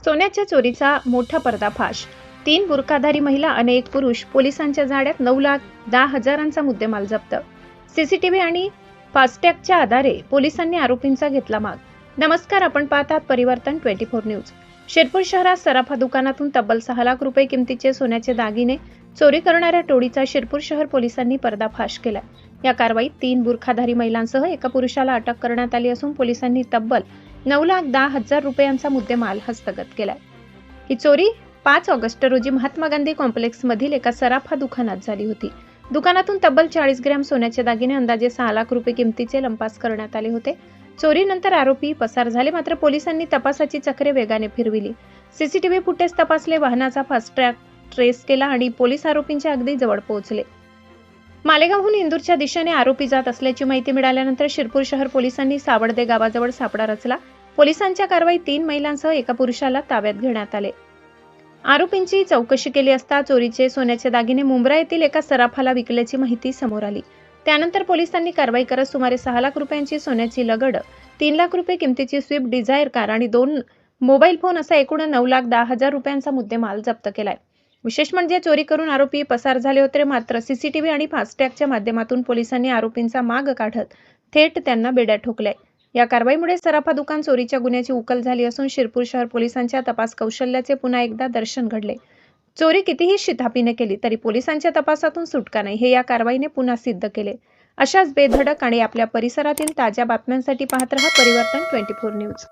सोन्याच्या चोरीचा मोठा पर्दाफाश. 3 बुरखाधारी महिला आणि एक पुरुष. पोलिसांच्या जाळ्यात 9,10,000चा मुद्देमाल जप्त. सीसीटीव्ही आणि फास्टॅगच्या आधारे पोलिसांनी आरोपींचा घेतला माग. नमस्कार, आपण पाहत आहात परिवर्तन 24 न्यूज. शिरपूर शहरात सराफा दुकानातून तब्बल 6 लाख रुपये किमतीचे सोन्याचे दागिने चोरी करणाऱ्या टोळीचा शिरपूर शहर पोलिसांनी पर्दाफाश केला. या कारवाईत 3 बुरखाधारी महिलांसह एका पुरुषाला अटक करण्यात आली असून पोलिसांनी तब्बल 9,10,000 रुपयांचा मुद्देमाल हस्तगत केलाय. ही चोरी 5 ऑगस्ट रोजी महात्मा गांधी कॉम्प्लेक्स मधील एका सराफा दुकानात झाली होती. दुकानातून तब्बल 40 ग्रॅम सोन्याचे दागिने अंदाजे 6 लाख रुपये किमतीचे लंपास करण्यात आले होते. चोरीनंतर आरोपी पसार झाले, मात्र पोलिसांनी तपासाची चक्रे वेगाने फिरविली. सीसीटीव्ही फुटेज तपासले, वाहनाचा फास्टॅग ट्रेस केला आणि पोलीस आरोपींच्या अगदी जवळ पोहोचले. मालेगावहून इंदूरच्या दिशेने आरोपी जात असल्याची माहिती मिळाल्यानंतर शिरपूर शहर पोलिसांनी सावडदे गावाजवळ सापळा रचला. पोलिसांच्या कारवाईत 3 महिलांसह एका पुरुषाला ताब्यात घेण्यात आले. आरोपींची चौकशी केली असता चोरीचे सोन्याचे दागिने मुंब्रा येथील एका सराफाला विकल्याची माहिती समोर आली. त्यानंतर पोलिसांनी कारवाई करत सुमारे 6 लाख रुपयांची सोन्याची लगड, 3 लाख रुपये किमतीची स्विफ्ट डिझायर कार आणि 2 मोबाईल फोन असा एकूण 9,10,000 रुपयांचा मुद्देमाल जप्त केलाय. विशेष म्हणजे चोरी करून आरोपी पसार झाले होते, मात्र सीसीटीव्ही आणि फास्टॅगच्या माध्यमातून पोलिसांनी आरोपींचा माग काढत थेट त्यांना बेड्या ठोकल्या. या कारवाईमुळे सराफा दुकान चोरीच्या गुन्ह्याची उकल झाली असून शिरपूर शहर पोलिसांच्या तपास कौशल्याचे पुन्हा एकदा दर्शन घडले. चोरी कितीही शिताफीने केली तरी पोलिसांच्या तपासातून सुटका नाही, हे या कारवाईने पुन्हा सिद्ध केले. अशाच बेधडक आणि आपल्या परिसरातील ताज्या बातम्यांसाठी पाहत रहा परिवर्तन 24 न्यूज.